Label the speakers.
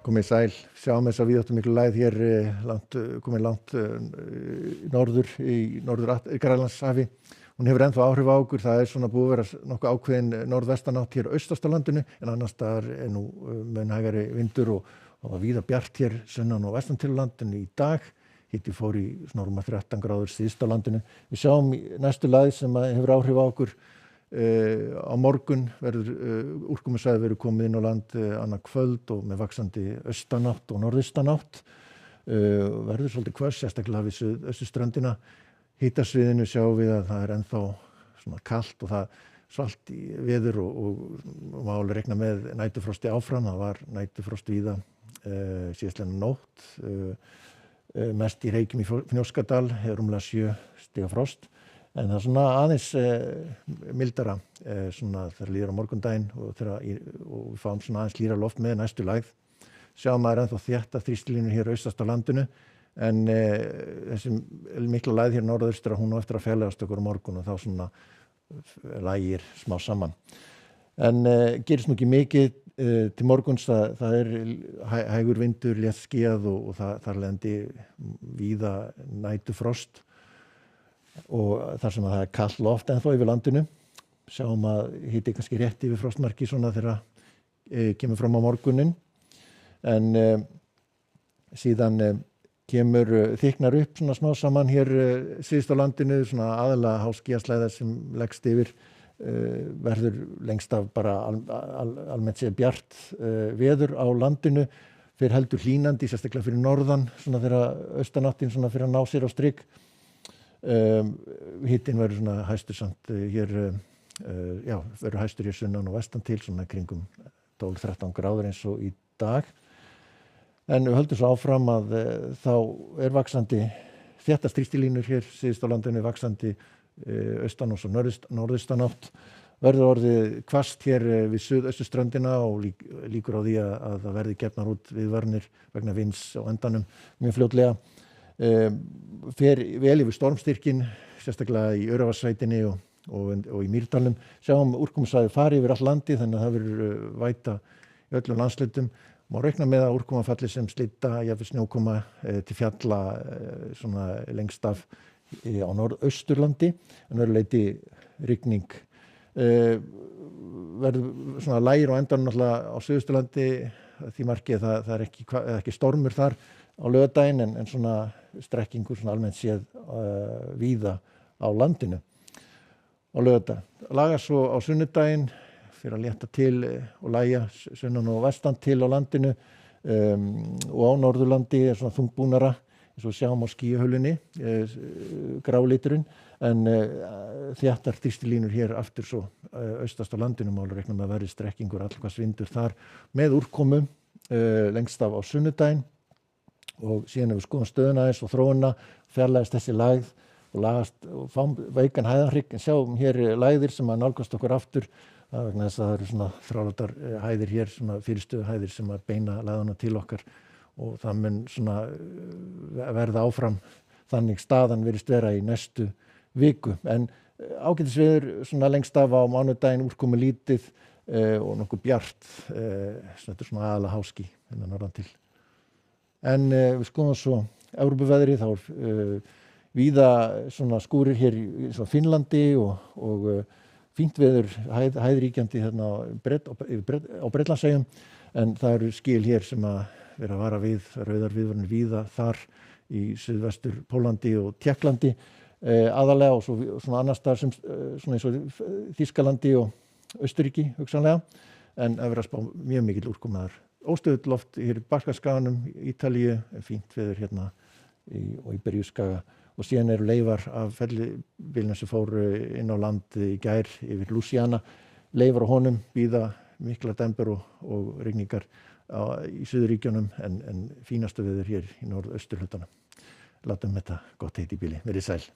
Speaker 1: Komið sæl, sjáum þess að víðáttumiklu lægð hér komin langt norður í Grænlandshafi. Hún hefur ennþá áhrif á okkur, það svona búið að vera nokkuð ákveðin norðvestanátt hér austast á landinu, en annars staðar nú mun hægari vindur og það víða bjart hér sunnan og vestan til landinu í dag. Hiti fór í rúma 13 gráður síðst á landinu. Við sjáum næstu lægð sem hefur áhrif á okkur. Á morgun verður úrkomusvæði verður komið inn á land annað kvöld og með vaxandi austanátt og norðaustanátt. Verður svolítið hvöss, sérstaklega við austurströndina. Hitasviðinu sjáum við að það ennþá svona kalt og það svalt í veður og má alveg reikna með næturfrosti áfram. Það var næturfrost víða síðastliðna nótt. Mest í Reykjum í Fnjóskadal rúmlega 7 stiga frost. En það svona aðeins mildara svona þegar líður á morgundaginn og við fáum svona aðeins hlýra loft með næstu lægð. Sjáum maður ennþá þétta þrýstilínur hér austast á landinu, en þessi mikla lægð hér norðaustur hún á eftir að fjarlægast okkur á morgun og þá svona lægir smá saman. En gerist nú ekki mikið til morguns, það hægur vindur, létt skýjað og þar lendi víða næturfrost. Og þar sem það kalt loft ennþá yfir landinu. Sjáum að hiti kannski rétt yfir frostmarki svona þegar kemur fram á morgunin. En síðan þykknar upp svona smá saman hér síðst á landinu, svona aðalega háskýjaslæða sem leggst yfir. Verður lengst af bara almennt séð bjart veður á landinu. Fyrir heldur hlýnandi, sérstaklega fyrir norðan, svona þegar austanáttin svona fyrir að ná sér á strik. Hitinn verður svona hæstur samt hér, verður hæstur hér sunnan og vestan til, svona kringum 12-13 gráður eins og í dag. En við höldum svo áfram að þá vaxandi þéttar þrýstilínur hér síðust á landinu, vaxandi austan og svo norðaustanátt. Verður orðið hvasst hér við suðausturströndina og líkur á því að það verði gefnar út viðvaranir vegna vinds á endanum mjög fljótlega. Fer vel yfir stormstyrkin, sérstaklega í Öræfasveitinni og í Mýrdalnum. Sjáum úrkomusvæði fari yfir allt landi, þannig að það verður væta í öllum landshlutum. Má reikna með að úrkomufalli sem slydda, jafnvel snjókoma til fjalla svona lengst af á norðausturlandi, en öðru leyti rigning. Verður svona lægir á endanum náttúrulega á suðausturlandi, því markið það er ekki stormur þar á laugardaginn, en svona strekkingur svona almennt séð víða á landinu á laugardag. Lagast svo á sunnudaginn fyrir að létta til og lægja sunnan og vestan til á landinu og á Norðurlandi svona þungbúnara eins og sjáum á skýjahölunni, gráliturinn, en þéttar þrýstilínur hér aftur svo austast á landinu, má reikna með að verði strekkingur allhvers vindur þar með úrkomu lengst af á sunnudaginn. Og síðan við skoðum stöðuna og þróunina, fjarlægist þessi lægð og lagast og fáum veikan hæðarhrygg, en sjáum hér lægðir sem að nálgast okkur aftur. Það er vegna þess að það eru svona þrálátar hæðir hér, svona fyrirstöðuhæðir sem að beina lægðuna til okkar og það mun svona verða áfram þannig staðan virðist vera í næstu viku. En ágætisveður svona lengst af á mánudaginn, úrkomu lítið og nokkuð bjart, þetta er svona aðalega háský norðan til. En við skoðum svo Evrópuveðrið, þá víða svona skúrir hér í Finnlandi og fínt veður hæðríkjandi hérna á Bretlandseyjum, en það eru skil hér sem að vera að vara við, rauðar viðvaranir víða þar í suðvestur Pólandi og Tékklandi aðalega, og svo svona annars staðar sem svona eins og Þýskalandi og Austurríki hugsanlega, en að vera að spá mjög mikill úrkomaður. Óstöðugt loft hér í Balkanskaganum, Ítalíu, fínt veður hérna og í Berjúskaga, og síðan eru leifar af fellibylnum sem fóru inn á land í gær yfir Louisiana, leifar á honum, víða mikla dembur og rigningar í Suðurríkjunum, en fínastu veður hér í norðausturhlutanum. Látum þetta gott heita í bili, verið sæl.